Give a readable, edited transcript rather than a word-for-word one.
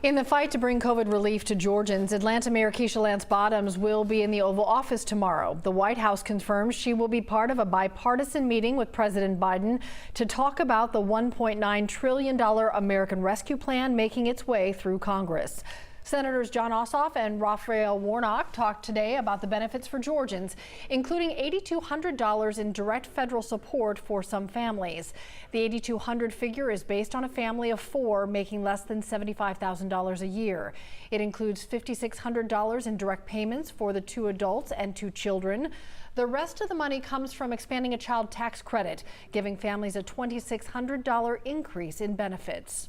In the fight to bring COVID relief to Georgians, Atlanta Mayor Keisha Lance Bottoms will be in the Oval Office tomorrow. The White House confirms she will be part of a bipartisan meeting with President Biden to talk about the $1.9 trillion American Rescue Plan making its way through Congress. Senators John Ossoff and Raphael Warnock talked today about the benefits for Georgians, including $8,200 in direct federal support for some families. The $8,200 figure is based on a family of 4 making less than $75,000 a year. It includes $5,600 in direct payments for the 2 adults and 2 children. The rest of the money comes from expanding a child tax credit, giving families a $2,600 increase in benefits.